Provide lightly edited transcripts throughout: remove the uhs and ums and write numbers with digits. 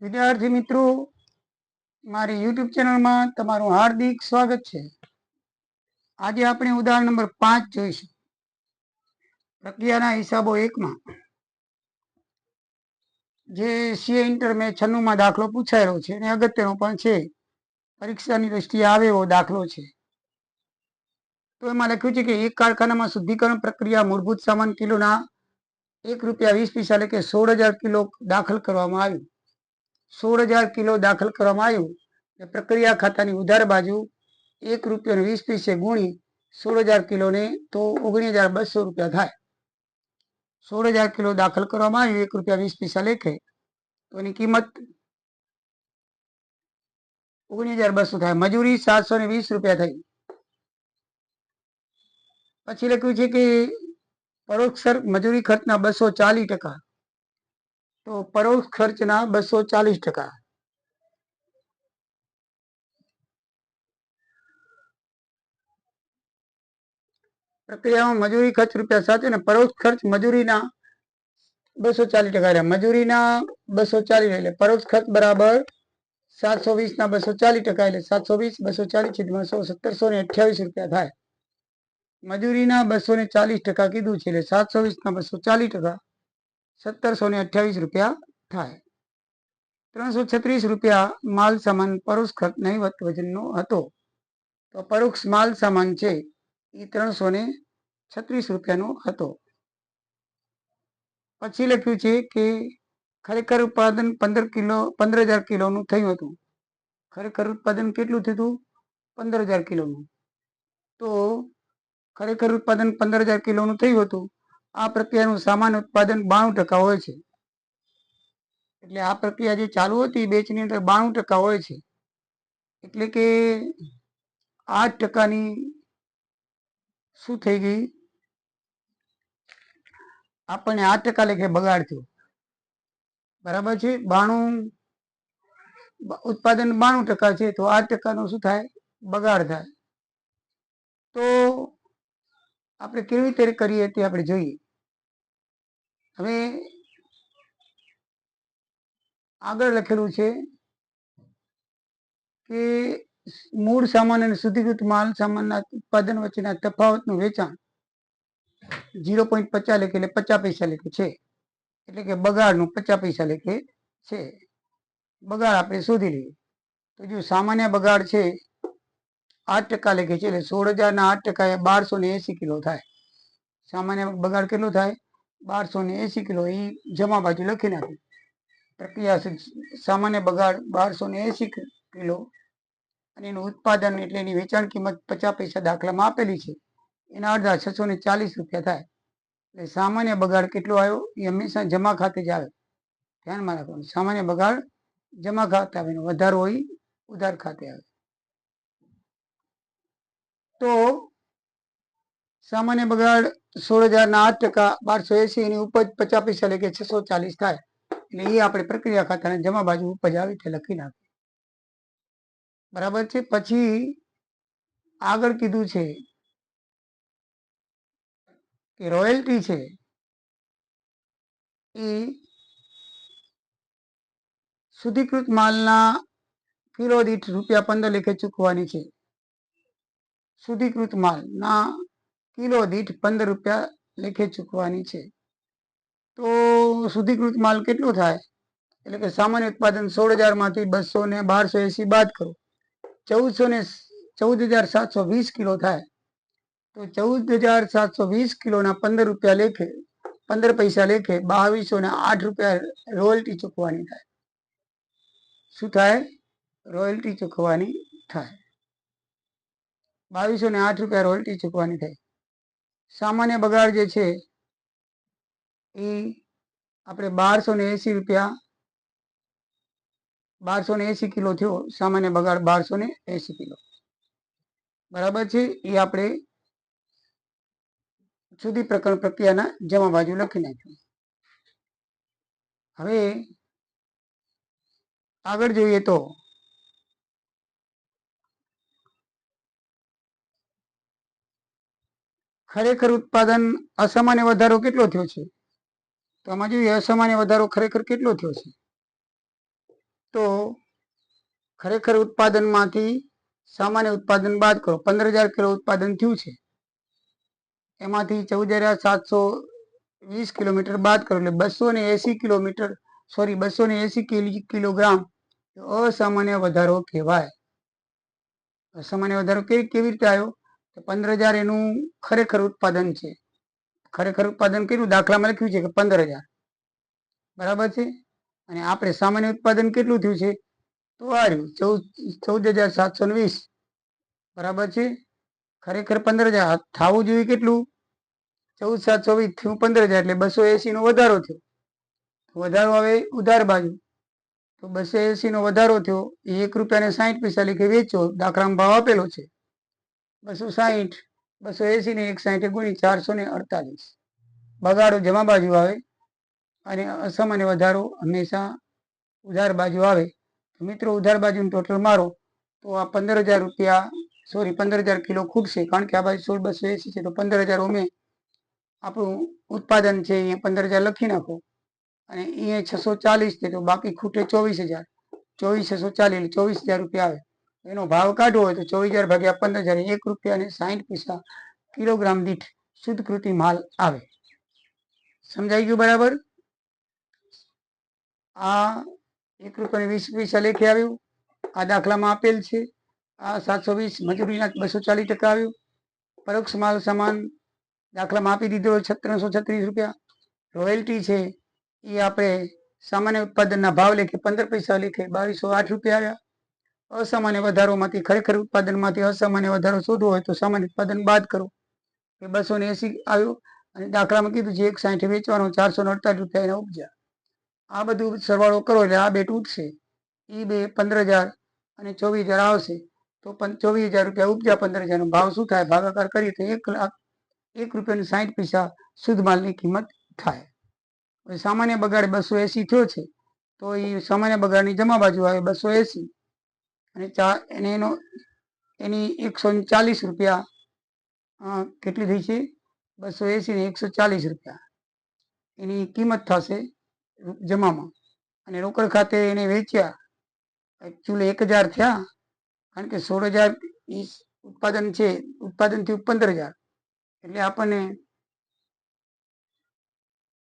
વિદ્યાર્થી મિત્રો, મારી યુટ્યુબ ચેનલમાં તમારું હાર્દિક સ્વાગત છે। આજે આપણે ઉદાહરણ નંબર 5 જોઈશું। પ્રક્રિયાના હિસાબો 1 માં જે સીએ ઇન્ટર મેં 96માં દાખલો પૂછાયેલો છે અને અગત્યનો પણ છે, પરીક્ષાની દ્રષ્ટિએ આવે એવો દાખલો છે। તો એમાં લખ્યું છે કે એક કારખાનામાં શુદ્ધિકરણ પ્રક્રિયા મૂળભૂત સામાન કિલોના ₹1.20 એટલે કે 16,000 કિલો દાખલ કરવામાં આવ્યું। 16,000 કિલો દાખલ કરવામાં આવ્યું। પ્રક્રિયા ખાતાની ઉધાર બાજુ ₹1.20 ગુણી 16,000 કિલોને તો ₹19,200 થાય। 16,000 કિલો દાખલ કરવામાં આવ્યું, ₹1.20 લેખે, તો એની કિંમત ₹19,200 થાય। મજૂરી ₹720 થઈ। પછી લખ્યું છે કે પરોક્ષ મજૂરી ખર્ચના 240%, તો પરોક્ષ ખર્ચના 240%। પ્રક્રિયામાં મજૂરી ખર્ચ ₹7 અને પરોક્ષ ખર્ચ મજૂરીના 240%, મજૂરીના 240 એટલે પરોક્ષ ખર્ચ બરાબર 720 ના 240%, એટલે 720 ₹1728 થાય। મજૂરીના 240% કીધું છે, એટલે 720 ના 240% ₹1728 થાય। ₹336 માલ સામાન પરોક્ષ ખર્ચ નહિવત વજનનો હતો, તો પરોક્ષ માલ સામાન છે એ ₹336 હતો। પછી લખ્યું છે કે ખરેખર ઉત્પાદન 15,000 કિલોનું થયું હતું। ખરેખર ઉત્પાદન કેટલું થયું હતું? 15,000 કિલોનું। તો ખરેખર ઉત્પાદન 15,000 કિલોનું થયું હતું। આ પ્રક્રિયાનું સામાન્ય ઉત્પાદન 92% હોય છે, એટલે આ પ્રક્રિયા જે ચાલુ હતી બેચની અંદર 92% હોય છે, એટલે કે 8%ની શું થઈ ગઈ? આપણને 8% લેખે બગાડ થયો, બરાબર છે। 92 ઉત્પાદન 92% છે, તો 8%નો શું થાય? બગાડ થાય। તો આપણે કેવી રીતે કરીએ તે આપણે જોઈએ। હવે આગળ લખેલું છે કે મૂળ સામાન અને શુદ્ધિકૃત માલ સામાનના ઉત્પાદન વચ્ચેના તફાવતનું વેચાણ 0.50 લેખે એટલે 50 પૈસા લેખે છે, એટલે કે બગાડનું 50 પૈસા લેખે છે। બગાડ આપણે શોધી લઈએ। તો જો સામાન્ય બગાડ છે 8% લેખે છે, એટલે 16,000 ના 8% એ 1280 કિલો થાય। સામાન્ય બગાડ કેટલો થાય? 1280 કિલો। એ જમા બાજુ લખી નાખી। પ્રક્રિયા સામાન્ય બગાડ 1280 કિલો અને એનું ઉત્પાદન એટલે એની વેચાણ કિંમત 50 પૈસા દાખલામાં આપેલી છે, એના અડધા ₹640 થાય। એટલે સામાન્ય બગાડ કેટલો આવ્યો? એ હંમેશા જમા ખાતે જ આવે, ધ્યાનમાં રાખવાનું। સામાન્ય બગાડ જમા ખાતે આવે, વધારો હોય ઉધાર ખાતે આવે। તો સામાન્ય બગાડ 16,000 ના 8%, 1280, એની ઉપજ 50 પૈસા લેખે 640 થાય, એટલે એ આપણે પ્રક્રિયા ખાતાને જમા બાજુ ઉપજ આવે તે લખી નાખીએ, બરાબર છે। પછી આગળ કીધું છે કે રોયલ્ટી છે એ શુદ્ધિકૃત માલના કિલો દીઠ ₹15 લેખે ચૂકવવાની છે। શુદ્ધિકૃત માલના કિલો દીઠ ₹15 લેખે ચૂકવવાની છે। તો શુદ્ધિકૃત માલ કેટલો થાય? એટલે કે સામાન્ય ઉત્પાદન 16,000 માંથી 1280 બાદ કરો, 14,720 કિલો થાય। તો 14,720 કિલોના ₹15 લેખે 15 પૈસા લેખે ₹2208 રોયલ્ટી ચૂકવવાની થાય। શું થાય? રોયલ્ટી ચૂકવવાની થાય। ₹2208 રોયલ્ટી ચૂકવવાની થાય। સામાન્ય બગાડ જે છે એ આપણે ₹1280 કિલો થયો, સામાન્ય બગાડ 1280 કિલો, બરાબર છે। એ આપણે સુધી પ્રકરણ પ્રક્રિયાના જમા બાજુ લખી નાખ્યું। હવે આગળ જોઈએ તો ખરેખર ઉત્પાદન અસામાન્ય વધારો કેટલો થયો છે? તો આમાં જોઈએ અસામાન્ય વધારો ખરેખર કેટલો થયો છે? તો ખરેખર ઉત્પાદનમાંથી સામાન્ય ઉત્પાદન બાદ કરો. 15,000 કિલો ઉત્પાદન થયું છે, એમાંથી 14,720 કિલોમીટર બાદ કરો એટલે 280 કિલોમીટર 280 કિલોગ્રામ અસામાન્ય વધારો કહેવાય. અસામાન્ય વધારો કેવી રીતે આવ્યો? તો 15,000 એનું ખરેખર ઉત્પાદન છે. ખરેખર ઉત્પાદન કેટલું? દાખલામાં લખ્યું છે કે 15,000, બરાબર છે. અને આપણે સામાન્ય ઉત્પાદન કેટલું થયું છે? તો આ રહ્યું 14,720, બરાબર છે. ખરેખર 15,000 થવું જોઈએ કેટલું? 14,720 થયું 15,000 એટલે 280 નો વધારો થયો. વધારો આવે ઉધાર બાજુ, તો 280 નો વધારો થયો. એ ₹1.60 લેખે વેચો. દાખલામાં ભાવ આપેલો છે 260, 280 ને 160 ગુણી 448. બગાડો જમા બાજુ આવે અને અસામાન્ય વધારો હંમેશા ઉધાર બાજુ આવે. તો મિત્રો ઉધાર બાજુનું ટોટલ મારો તો આ 15,000 રૂપિયા 15,000 કિલો ખૂટશે, કારણ કે આ બાજુ 16,280 છે તો 15,000 ઉમે આપણું ઉત્પાદન છે અહીંયા 15,000 લખી નાખો અને અહીંયા 640 છે તો બાકી ખૂટે 24,000. 24,640 એટલે 24,000 રૂપિયા આવે. એનો ભાવ કાઢવો હોય તો 24,000 ભાગ્યા 15,000 ₹1.60 કિલોગ્રામ દીઠ શુદ્ધ કૃતિ માલ આવે. સમજાઈ ગયું બરાબર? આ ₹1.20 લેખે આવ્યું. આ દાખલામાં આપેલ છે. આ 720 મજૂરીના 240% આવ્યું. પરોક્ષ માલ સામાન દાખલામાં આપી દીધો 336 રૂપિયા. રોયલ્ટી છે એ આપણે સામાન્ય ઉત્પાદનના ભાવ લેખે 15 પૈસા લેખે 2,208 રૂપિયા આવ્યા. અસામાન્ય વધારોમાંથી ખરેખર ઉત્પાદનમાંથી અસામાન્ય વધારો શોધવો હોય તો સામાન્ય ઉત્પાદન બાદ કરો એ 280 આવ્યો. અને દાખલામાં કીધું છે 160 વેચવાનો 448 રૂપિયા એના ઉપજ્યા. આ બધું સરવાળો કરો એટલે આ બે તૂટશે. એ બે 15,000 અને 24,000 આવશે તો 24,000 રૂપિયા ઉપજ્યા. 15,000 નો ભાવ શું થાય? ભાગાકાર કરીએ તો ₹1.60 શુદ્ધ માલની કિંમત થાય. સામાન્ય બગાડ 280 થયો છે તો એ સામાન્ય બગાડની જમા બાજુ આવે 280 અને એની 140 રૂપિયા કેટલી થઈ છે? 280 ને 140 રૂપિયા એની કિંમત થશે જમામાં. અને રોકડ ખાતે એને વેચ્યા, એકચ્યુઅલી 1,000 થયા, કારણ કે 16,000 ઉત્પાદન છે, ઉત્પાદન થયું 15,000 એટલે આપણને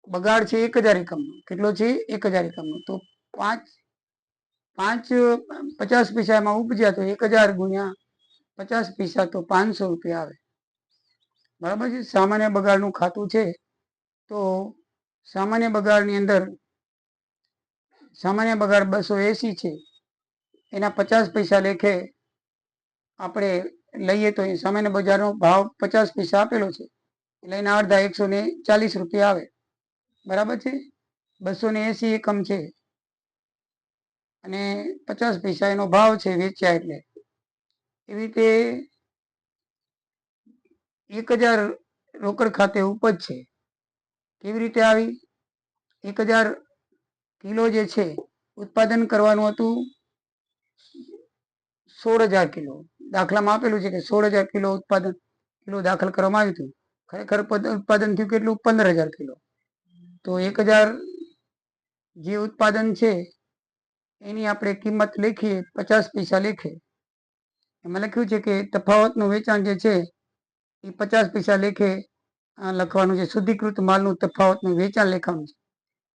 બગાડ છે 1,000 એકમનો. કેટલો છે? 1,000 એકમનો. તો 50 પૈસા એમાં ઉપજ્યા તો 1,000 ગુણ્યા 50 પૈસા તો 500 રૂપિયા આવે, બરાબર છે. સામાન્ય બગાડનું ખાતું છે તો સામાન્ય બગાડની અંદર સામાન્ય બગાડ 280 છે, એના 50 પૈસા લેખે આપણે લઈએ તો સામાન્ય બજારનો ભાવ 50 પૈસા આપેલો છે એટલે એના અડધા 140 રૂપિયા આવે, બરાબર છે. 280 એકમ છે અને 50 પૈસા એનો ભાવ છે વેચ્યા એટલે. એવી રીતે 1,000 રોકડ ખાતે ઉપજ છે. કેવી રીતે આવી? 1,000 કિલો જે છે ઉત્પાદન કરવાનું હતું 16,000 કિલો. દાખલામાં આપેલું છે કે 16,000 કિલો ઉત્પાદન કિલો દાખલ કરવામાં આવ્યું હતું. ખરેખર ઉત્પાદન થયું કેટલું? 15,000 કિલો. તો 1,000 જે ઉત્પાદન છે એની આપણે કિંમત લખીએ 50 પૈસા લેખે. એમાં લખ્યું છે કે તફાવતનું વેચાણ જે છે એ 50 પૈસા લેખે લખવાનું છે. શુદ્ધિકૃત માલનું તફાવતનું વેચાણ લખવાનું છે.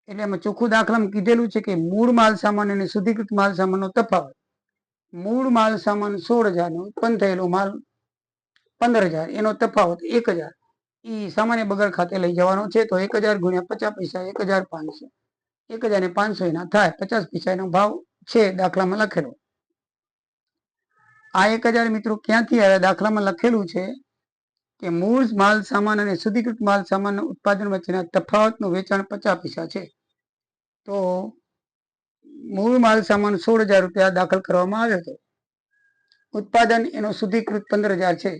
એટલે એમાં ચોખ્ખું દાખલામાં કીધેલું છે કે મૂળ માલ સામાન અને શુદ્ધિકૃત માલ સામાનનો તફાવત. મૂળ માલ સામાન 16,000 ઉત્પન્ન થયેલો માલ 15,000, એનો તફાવત 1,000 એ સામાન્ય બગાડ ખાતે લઈ જવાનો છે. તો 1,000 ગુણ્યા 50 પૈસા 1,500. 1,500 એના થાય. 50 પૈસા એનો ભાવ છે દાખલામાં લખેલો. આ 1,000 મિત્રો ક્યાંથી આવ્યા? દાખલામાં લખેલું છે કે મૂળ માલ સામાન અને શુદ્ધિકૃત માલ સામાન ઉત્પાદન વચ્ચેના તફાવતનું વેચાણ 50 પૈસા છે. તો મૂળ માલ સામાન 16,000 રૂપિયા દાખલ કરવામાં આવ્યો હતો. ઉત્પાદન એનો શુદ્ધિકૃત 15,000 છે.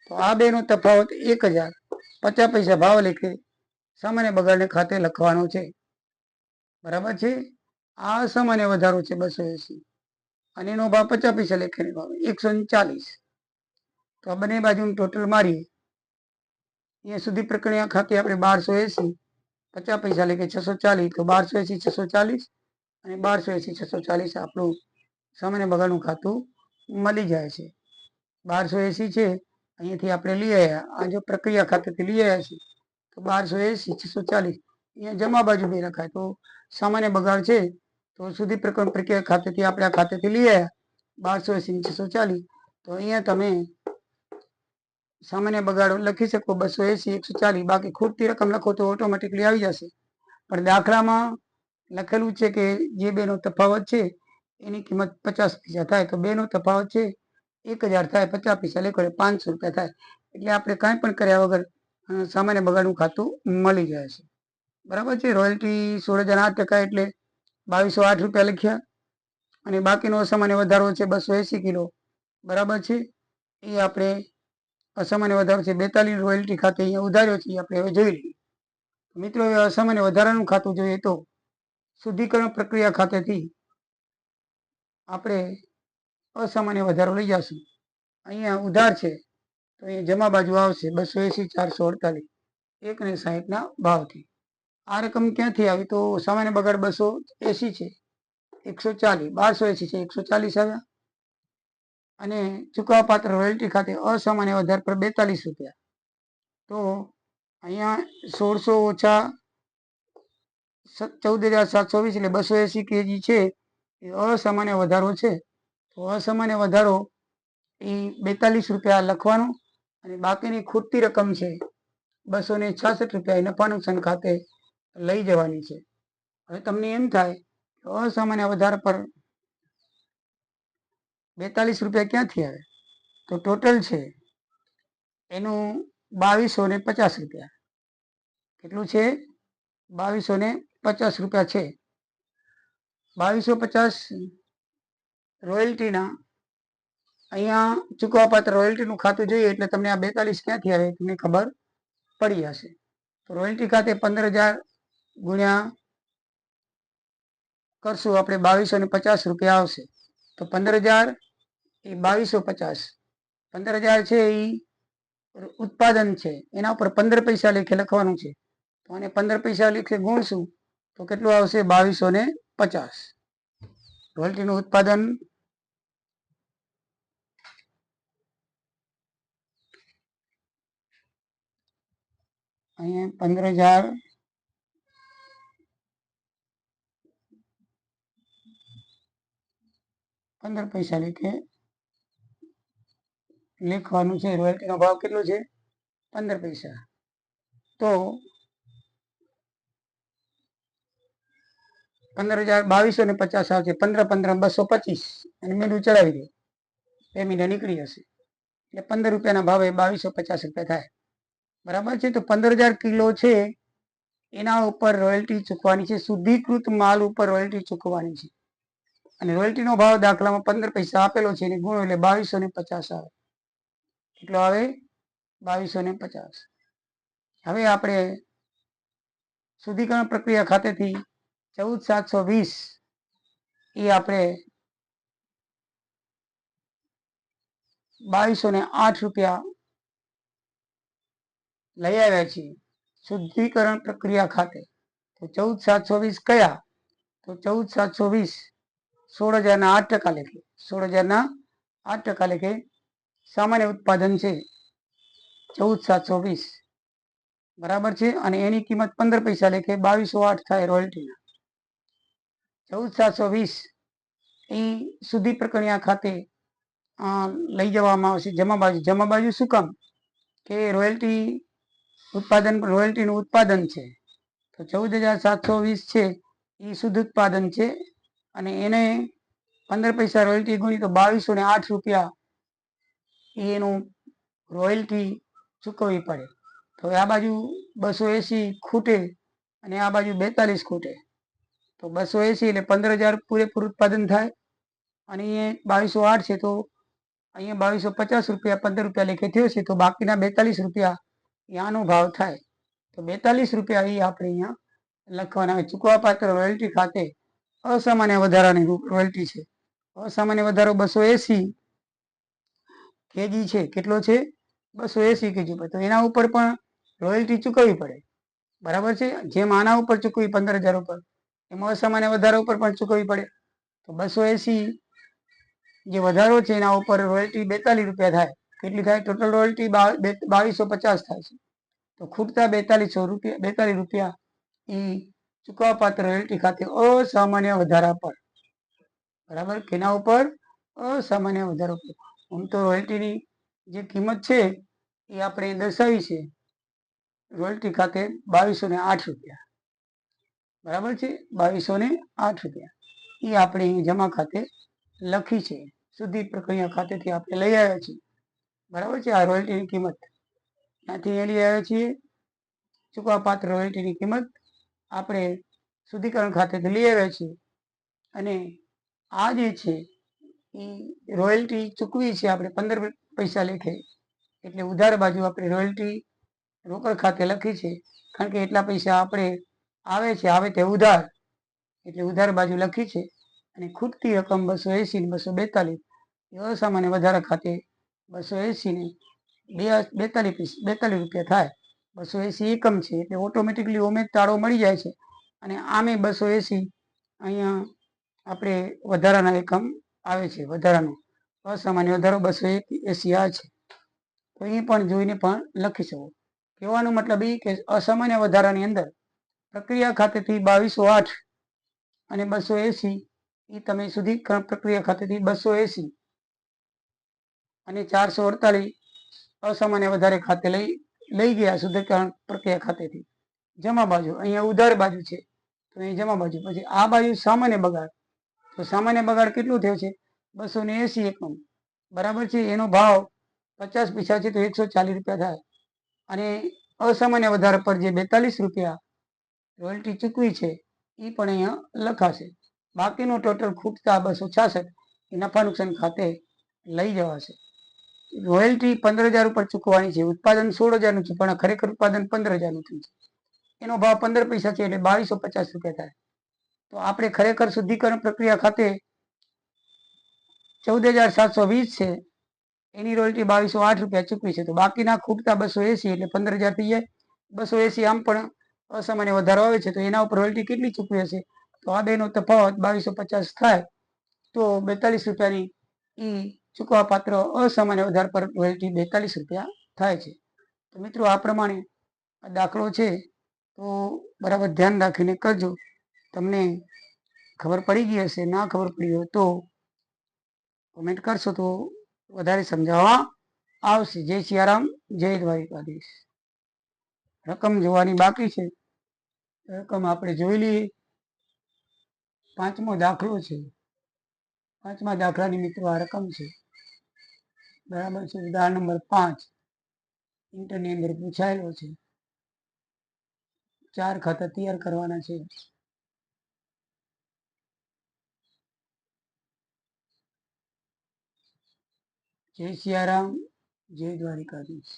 તો આ બેનો તફાવત 1,000 50 પૈસા ભાવ લેખે સામાન્ય બગાડને ખાતે લખવાનો છે, બરાબર છે. આ સામાન્ય વધારો છે 280 અને એનો ભાવ 50 પૈસા લેખે 140. તો આ બંને બાજુનું ટોટલ મારીએ. અહીંયા સુધી પ્રક્રિયા ખાતે આપણે 1280, 50 પૈસા લેખે 640, તો 1280 640 અને 1280 640 આપણું સામાન્ય બગાડનું ખાતું મળી જાય છે. 1280 છે, અહીંયાથી આપણે લઈ આવ્યા. આ જો પ્રક્રિયા ખાતેથી લઈ આવ્યા છે તો 1280 640 અહીંયા જમા બાજુ બે રખાય. તો સામાન્ય બગાડ છે તો સુધી પ્રક્રિયા ખાતેથી આપણે આ ખાતેથી લઈ આવ્યા 1280 640. તો અહીંયા તમે સામાન્ય બગાડો લખી શકો 280 140. બાકી ખૂટતી રકમ લખો તો ઓટોમેટિકલી આવી જશે. પણ દાખલામાં લખેલું છે કે જે બેનો તફાવત છે એની કિંમત 50 પૈસા થાય. તો બેનો તફાવત છે 1000 થાય, 50 પૈસા લેખો એટલે 500 રૂપિયા થાય. એટલે આપણે કાંઈ પણ કર્યા વગર સામાન્ય બગાડનું ખાતું મળી જાય છે. બરાબર છે. રોયલ્ટી 16,008% એટલે 2208 રૂપિયા લખ્યા. અને બાકીનો અસામાન્ય વધારો છે 280 કિલો. બરાબર છે. એ આપણે અસામાન્ય વધારો છે 42 રોયલ્ટી ખાતે અહીંયા ઉધાર્યો છે. આપણે હવે જોઈ લઈએ. મિત્રો, અસામાન્ય વધારાનું ખાતું જોઈએ તો શુદ્ધિકરણ પ્રક્રિયા ખાતેથી આપણે અસામાન્ય વધારો લઈ જશું. અહીંયા ઉધાર છે તો અહીંયા જમા બાજુ આવશે 280 448 1.60 ભાવથી. આ રકમ ક્યાંથી આવી? તો સામાન્ય બગાડ 280 છે, 140, 1280 છે, 140 આવ્યા. અને ચૂકવવા પાત્ર રોયલ્ટી ખાતે અસામાન્ય વધાર પર 42 રૂપિયા. તો અહીંયા 1600 ઓછા 14,720 એટલે 280 કેજી છે એ અસામાન્ય વધારો છે. તો અસામાન્ય વધારો એ 42 રૂપિયા લખવાનો અને બાકીની ખૂટતી રકમ છે 266 રૂપિયા નફા નુકસાન ખાતે લઈ જવાની છે. હવે તમને એમ થાય કે અસામાન્ય વધારા પર 42 રૂપિયા ક્યાંથી આવે? તો ટોટલ છે એનું 2250 રૂપિયા. કેટલું છે? 2250 રૂપિયા છે. 2250 રોયલ્ટીના અહીંયા ચૂકવવા પાત્ર રોયલ્ટીનું ખાતું જોઈએ એટલે તમને આ 42 ક્યાંથી આવે તમને ખબર પડી જશે. તો રોયલ્ટી ખાતે 15,000 ગુણ્યા કરશું આપણે 2250 રૂપિયા આવશે. તો 15,000 એ 2250. 15,000 છે એ ઉત્પાદન છે, એના ઉપર 15 પૈસા લેખે લખવાનું છે. તો આને 15 પૈસા લેખે ગુણશું તો કેટલું આવશે? 2250. રોયલ્ટીનું ઉત્પાદન અહીંયા 15,000 15 પૈસા લેખે લખવાનું છે. રોયલ્ટીનો ભાવ કેટલો છે? 15 પૈસા. તો 15,000 2250 આવશે. 15 15 225 અને મીંડું ચડાવી દે 2 મહિના નીકળી જશે એટલે 15 રૂપિયાના ભાવે 2250 રૂપિયા થાય. બરાબર છે. તો 15,000 કિલો છે એના ઉપર રોયલ્ટી ચૂકવાની છે. શુદ્ધિકૃત માલ ઉપર રોયલ્ટી ચૂકવવાની છે અને રોયલ્ટીનો ભાવ દાખલામાં 15 પૈસા આપેલો છે એને ગુણો એટલે 2250 આવે. કેટલો આવે? 2250. હવે આપણે શુદ્ધિકરણ પ્રક્રિયા ખાતેથી 14,720 એ આપણે 2208 રૂપિયા લઈ આવ્યા છીએ શુદ્ધિકરણ પ્રક્રિયા ખાતે. તો 14,720 કયા? તો 14,720 16,008% લેખે 16,008% લેખે સામાન્ય ઉત્પાદન છે 14,720. બરાબર છે. અને એની કિંમત 15 પૈસા લેખે 2208 થાય રોયલ્ટીના. 14,720 એ શુદ્ધિ પ્રક્રિયા ખાતે લઈ જવામાં આવશે જમા બાજુ. જમા બાજુ શું કામ? કે રોયલ્ટી ઉત્પાદન રોયલ્ટીનું ઉત્પાદન છે. તો 14,720 છે એ શુદ્ધ ઉત્પાદન છે અને એને 15 પૈસા રોયલ્ટી ગુણી તો 2208 રૂપિયા એનું રોયલ્ટી ચૂકવવી પડે. તો આ બાજુ 280 ખૂટે અને આ બાજુ 42 ખૂટે. તો 280 એટલે 15,000 પૂરેપૂરું ઉત્પાદન થાય અને અહીંયા 2208 છે તો અહીંયા 2250 રૂપિયા 15 રૂપિયા લેખે થયો છે. તો બાકીના 42 રૂપિયા આનો ભાવ થાય. તો 42 રૂપિયા એ આપણે અહીંયા લખવાના હોય. ચૂકવવા પાત્ર રોયલ્ટી ખાતે અસામાન્ય વધારાની રોયલ્ટી છે. અસામાન્ય વધારો 280 કેજી છે. કેટલો છે? 280 કેજી પર. તો એના ઉપર પણ રોયલ્ટી ચૂકવવી પડે. બરાબર છે. જેમ આના ઉપર ચૂકવી 15,000 ઉપર એમાં અસામાન્ય વધારા ઉપર પણ ચૂકવવી પડે. તો 280 જે વધારો છે એના ઉપર રોયલ્ટી 42 રૂપિયા થાય. કેટલી થાય? ટોટલ રોયલ્ટી 2250 થાય છે. તો ખૂટતા 42 રૂપિયા એ ચૂકવવાપાત્ર રોયલ્ટી ખાતે અસામાન્ય વધારા પર, બરાબર, કેના ઉપર? અસામાન્ય વધારો પર. આમ તો રોયલ્ટીની જે કિંમત છે એ આપણે દર્શાવી છે રોયલ્ટી ખાતે 2208 રૂપિયા, બરાબર છે, 2208 રૂપિયા એ આપણે જમા ખાતે લખી છે. શુદ્ધિ પ્રક્રિયા ખાતેથી આપણે લઈ આવ્યા છીએ, બરાબર છે. આ રોયલ્ટીની કિંમત ત્યાંથી લઈ આવ્યા છીએ. ચૂકવવાપાત્ર રોયલ્ટીની કિંમત આપણે શુદ્ધિકરણ ખાતેથી લઈ આવ્યા છીએ. અને આ જે છે એ રોયલ્ટી ચૂકવી છે આપણે 15 પૈસા લેખે, એટલે ઉધાર બાજુ આપણે રોયલ્ટી રોકડ ખાતે લખી છે. કારણ કે એટલા પૈસા આપણે આવે તે ઉધાર, એટલે ઉધાર બાજુ લખી છે. અને ખૂટતી રકમ 280 ને 242 અસામાન્ય વધારા ખાતે 280 ને 42 રૂપિયા થાય. 280 એકમ છે એટલે ઓટોમેટિકલી ઓમે તાળો મળી જાય છે. અને આમે 280 અહીંયા આપણે વધારાના એકમ આવે છે. વધારાનો અસામાન્ય વધારો 280 આ છે. તો એ પણ જોઈને પણ લખી શકો. કહેવાનો મતલબ એ કે અસામાન્ય વધારાની અંદર પ્રક્રિયા ખાતેથી 2208 અને 280 એ તમે શુદ્ધિકરણ પ્રક્રિયા ખાતેથી 280 અને 448 અસામાન્ય વધારે ખાતે લઈ ગયા શુદ્ધિકરણ પ્રક્રિયા ખાતેથી. જમા બાજુ અહીંયા ઉધાર બાજુ છે, તો અહીં જમા બાજુ. પછી આ બાજુ સામાન્ય બગાડ. તો સામાન્ય બગાડ કેટલું થયો છે? 280 એકમ, બરાબર છે. એનો ભાવ 50 પૈસા છે તો 140 રૂપિયા થાય. અને અસામાન્ય વધારા પર જે 42 રૂપિયા રોયલ્ટી ચૂકવી છે એ પણ અહીંયા લખાશે. બાકીનું ટોટલ ખૂટતા 266 એ નફા નુકસાન ખાતે લઈ જવાશે. રોયલ્ટી 15,000 ઉપર ચૂકવવાની છે. ઉત્પાદન 16,000 છે, પણ ખરેખર ઉત્પાદન 15,000 થયું છે. એનો ભાવ 15 પૈસા છે એટલે 2250 રૂપિયા થાય. તો આપણે ખરેખર શુદ્ધિકરણ પ્રક્રિયા ખાતે 14,720 છે, એની રોયલ્ટી 2208 રૂપિયા ચૂકવી છે. તો બાકીના ખૂટતા 280 એટલે 15,000 થઈ જાય. 280 આમ પણ અસામાન્ય વધારો આવે છે, તો એના ઉપર રોયલ્ટી કેટલી ચૂકવી હશે? તો આ બેનો તફાવત 2250 થાય. તો 42 રૂપિયાની એ ચૂકવા પાત્ર અસામાન્ય વધાર પર રોયલ્ટી 42 રૂપિયા થાય છે. તો મિત્રો આ પ્રમાણે આ દાખલો છે, તો બરાબર ધ્યાન રાખીને કરજો. તમને ખબર પડી ગઈ હશે, ના ખબર પડી હોય તો કોમેન્ટ કરશો તો વધારે સમજાવવા આવશે. જય સિયારામ, જય દ્વારિકાધીશ. રકમ જોવાની બાકી છે, રકમ આપણે જોઈ લઈએ. 5મો દાખલો છે. 5મા દાખલાની મિત્રો આ રકમ છે, બરાબર છે. ઉદાહરણ નંબર 5 ઇન્ટરની અંદર પૂછાયેલો છે. 4 ખાતા તૈયાર કરવાના છે. જય સિયારામ, જય દ્વારિકાધીશ.